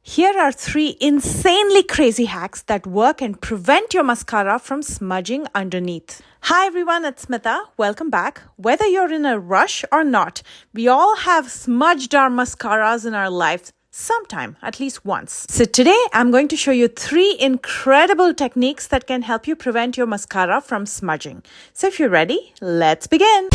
Here are 3 insanely crazy hacks that work and prevent your mascara from smudging underneath. Hi everyone, it's Smitha. Welcome back. Whether you're in a rush or not, we all have smudged our mascaras in our lives sometime, at least once. So today I'm going to show you 3 incredible techniques that can help you prevent your mascara from smudging. So if you're ready, let's begin.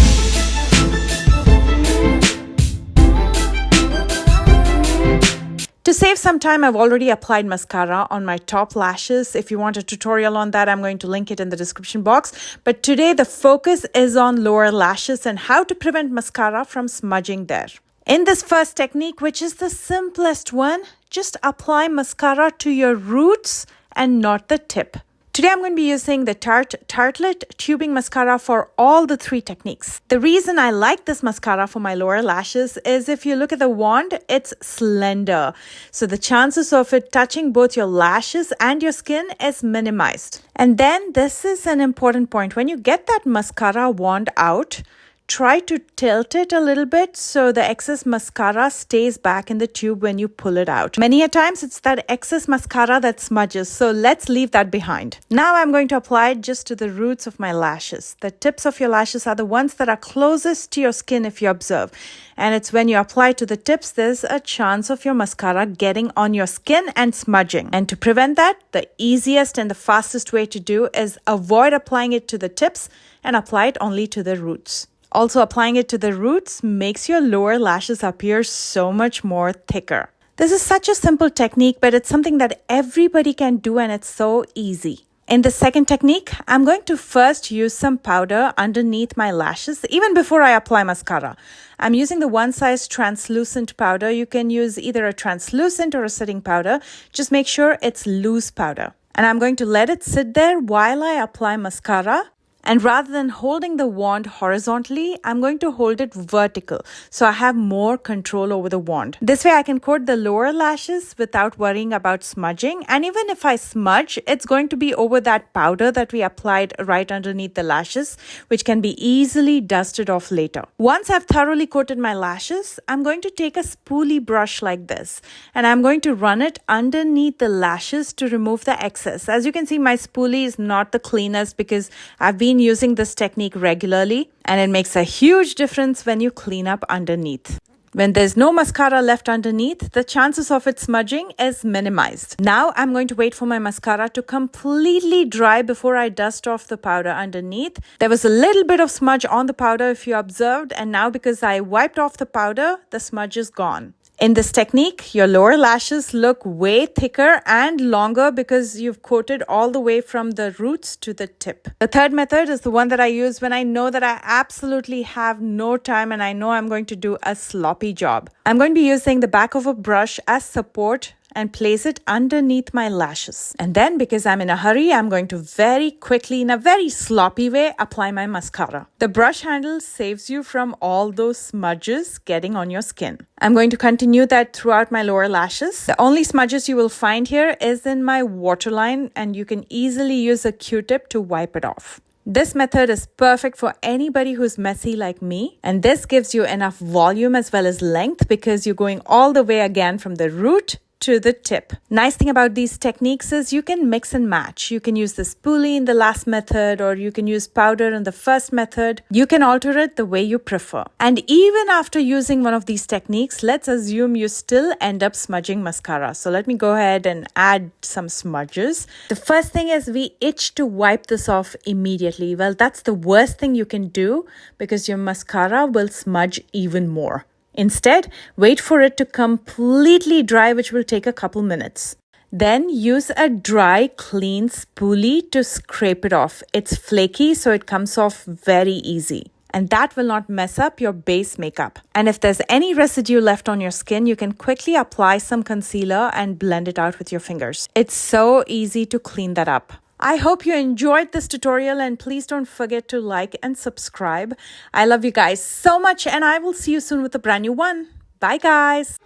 To save some time, I've already applied mascara on my top lashes. If you want a tutorial on that, I'm going to link it in the description box. But today the focus is on lower lashes and how to prevent mascara from smudging there. In this first technique, which is the simplest one, just apply mascara to your roots and not the tip. Today I'm going to be using the Tartelette tubing mascara for all the 3 techniques. The reason I like this mascara for my lower lashes is if you look at the wand, it's slender. So the chances of it touching both your lashes and your skin is minimized. And then this is an important point. When you get that mascara wand out, try to tilt it a little bit so the excess mascara stays back in the tube when you pull it out. Many a times it's that excess mascara that smudges, so let's leave that behind. Now I'm going to apply it just to the roots of my lashes. The tips of your lashes are the ones that are closest to your skin if you observe. And it's when you apply to the tips, there's a chance of your mascara getting on your skin and smudging. And to prevent that, the easiest and the fastest way to do is avoid applying it to the tips and apply it only to the roots. Also, applying it to the roots makes your lower lashes appear so much more thicker. This is such a simple technique, but it's something that everybody can do and it's so easy. In the second technique, I'm going to first use some powder underneath my lashes, even before I apply mascara. I'm using the one size translucent powder. You can use either a translucent or a setting powder. Just make sure it's loose powder. And I'm going to let it sit there while I apply mascara. And rather than holding the wand horizontally, I'm going to hold it vertical, so I have more control over the wand. This way I can coat the lower lashes without worrying about smudging. And even if I smudge, it's going to be over that powder that we applied right underneath the lashes, which can be easily dusted off later. Once I've thoroughly coated my lashes, I'm going to take a spoolie brush like this, and I'm going to run it underneath the lashes to remove the excess. As you can see, my spoolie is not the cleanest because I've been using this technique regularly, and it makes a huge difference when you clean up underneath. When there's no mascara left underneath, the chances of it smudging is minimized. Now I'm going to wait for my mascara to completely dry before I dust off the powder underneath. There was a little bit of smudge on the powder if you observed, and now because I wiped off the powder, the smudge is gone. In this technique, your lower lashes look way thicker and longer because you've coated all the way from the roots to the tip. The third method is the one that I use when I know that I absolutely have no time and I know I'm going to do a sloppy job. I'm going to be using the back of a brush as support and place it underneath my lashes. And then, because I'm in a hurry, I'm going to very quickly, in a very sloppy way, apply my mascara. The brush handle saves you from all those smudges getting on your skin. I'm going to continue that throughout my lower lashes. The only smudges you will find here is in my waterline, and you can easily use a Q-tip to wipe it off. This method is perfect for anybody who's messy like me, and this gives you enough volume as well as length because you're going all the way again from the root to the tip. Nice thing about these techniques is you can mix and match. You can use the spoolie in the last method, or you can use powder in the first method. You can alter it the way you prefer. And even after using one of these techniques, let's assume you still end up smudging mascara. So let me go ahead and add some smudges. The first thing is we itch to wipe this off immediately. Well, that's the worst thing you can do because your mascara will smudge even more. Instead, wait for it to completely dry, which will take a couple minutes. Then use a dry, clean spoolie to scrape it off. It's flaky, so it comes off very easy. And that will not mess up your base makeup. And if there's any residue left on your skin, you can quickly apply some concealer and blend it out with your fingers. It's so easy to clean that up. I hope you enjoyed this tutorial, and please don't forget to like and subscribe. I love you guys so much, and I will see you soon with a brand new one. Bye guys.